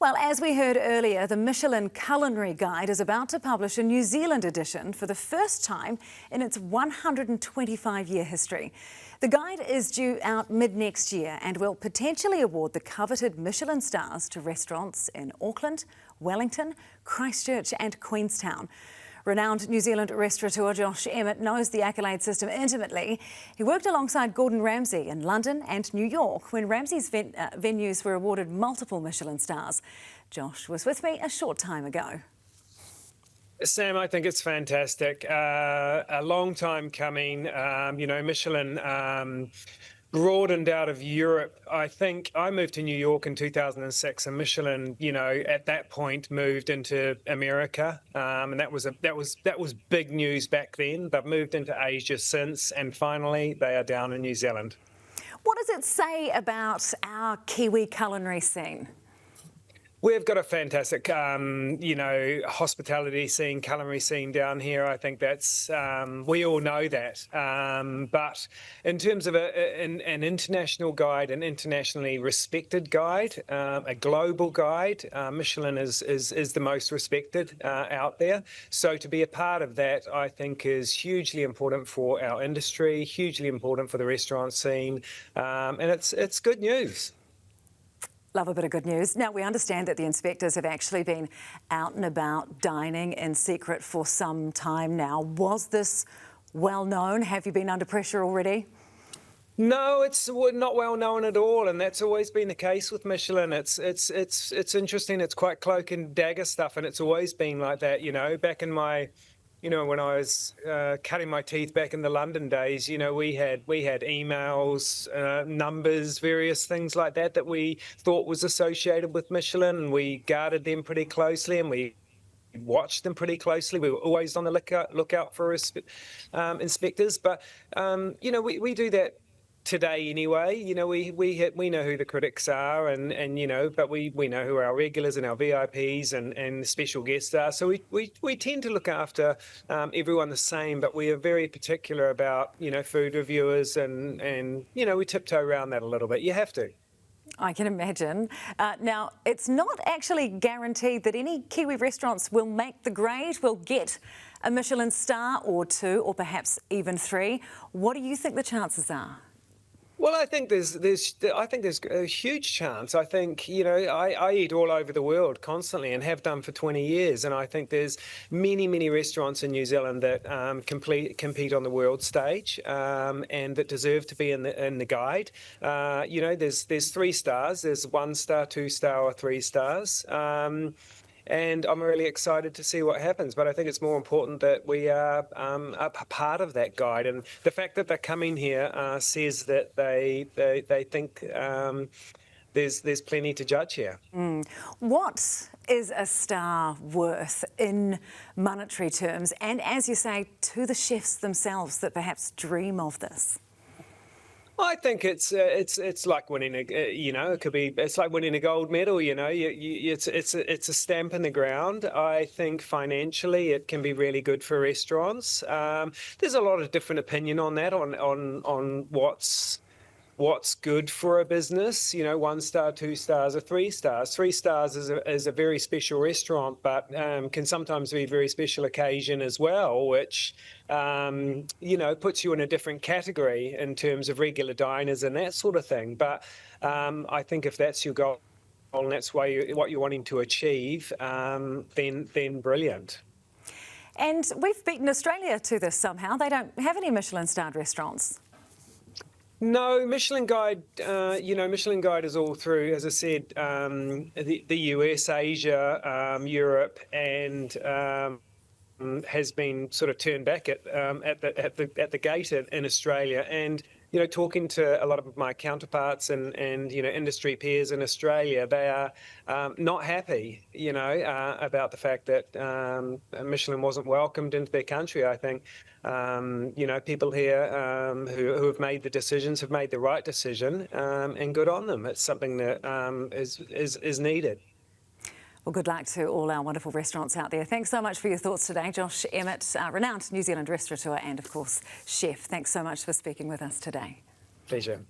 Well, as we heard earlier, the Michelin Culinary Guide is about to publish a New Zealand edition for the first time in its 125-year history. The guide is due out mid-next year and will potentially award the coveted Michelin stars to restaurants in Auckland, Wellington, Christchurch and Queenstown. Renowned New Zealand restaurateur Josh Emett knows the accolade system intimately. He worked alongside Gordon Ramsay in London and New York when Ramsay's venues were awarded multiple Michelin stars. Josh was with me a short time ago. Sam, I think it's fantastic. A long time coming. Michelin broadened out of Europe. I think I moved to New York in 2006, and Michelin, at that point moved into America, and that was big news back then. They've moved into Asia since, and finally they are down in New Zealand. What does it say about our Kiwi culinary scene? We've got a fantastic, hospitality scene, culinary scene down here. I think that's, we all know that. But in terms of an international guide, an internationally respected guide, a global guide, Michelin is the most respected out there. So to be a part of that, I think, is hugely important for our industry, hugely important for the restaurant scene, and it's good news. Love a bit of good news. Now, we understand that the inspectors have actually been out and about dining in secret for some time now. Was this well known? Have you been under pressure already? No, it's not well known at all, and that's always been the case with Michelin. It's interesting. It's quite cloak and dagger stuff, and it's always been like that. Back in my when I was cutting my teeth back in the London days, we had emails, numbers, various things like that we thought was associated with Michelin, and we guarded them pretty closely, and we watched them pretty closely. We were always on the lookout for inspectors, but we do that today anyway. We know who the critics are, but we know who our regulars and our VIPs and special guests are. So we tend to look after everyone the same, but we are very particular about food reviewers, and we tiptoe around that a little bit. You have to. I can imagine. Now, it's not actually guaranteed that any Kiwi restaurants will make the grade, will get a Michelin star or two, or perhaps even three. What do you think the chances are? Well, I think there's a huge chance. I think, I eat all over the world constantly and have done for 20 years. And I think there's many restaurants in New Zealand that compete on the world stage, and that deserve to be in the guide. There's 3 stars. There's 1 star, 2 star, or 3 stars. And I'm really excited to see what happens. But I think it's more important that we are a part of that guide. And the fact that they're coming here says that they think there's plenty to judge here. What is a star worth in monetary terms? And as you say, to the chefs themselves that perhaps dream of this? I think it's like winning it's like winning a gold medal. It's a stamp in the ground. I think financially it can be really good for restaurants. There's a lot of different opinion on that, on what's good for a business. 1 star, 2 stars, or 3 stars. 3 stars is a very special restaurant, but can sometimes be a very special occasion as well, which puts you in a different category in terms of regular diners and that sort of thing. But I think if that's your goal and that's what you're wanting to achieve, then brilliant. And we've beaten Australia to this somehow. They don't have any Michelin-starred restaurants. No, Michelin Guide, Michelin Guide is all through, as I said, the US, Asia, Europe, and has been sort of turned back at the gate in Australia. And talking to a lot of my counterparts and industry peers in Australia, they are not happy, about the fact that Michelin wasn't welcomed into their country. I think, people here who have made the decisions have made the right decision, and good on them. It's something that is needed. Well, good luck to all our wonderful restaurants out there. Thanks so much for your thoughts today. Josh Emett, renowned New Zealand restaurateur and, of course, chef. Thanks so much for speaking with us today. Pleasure.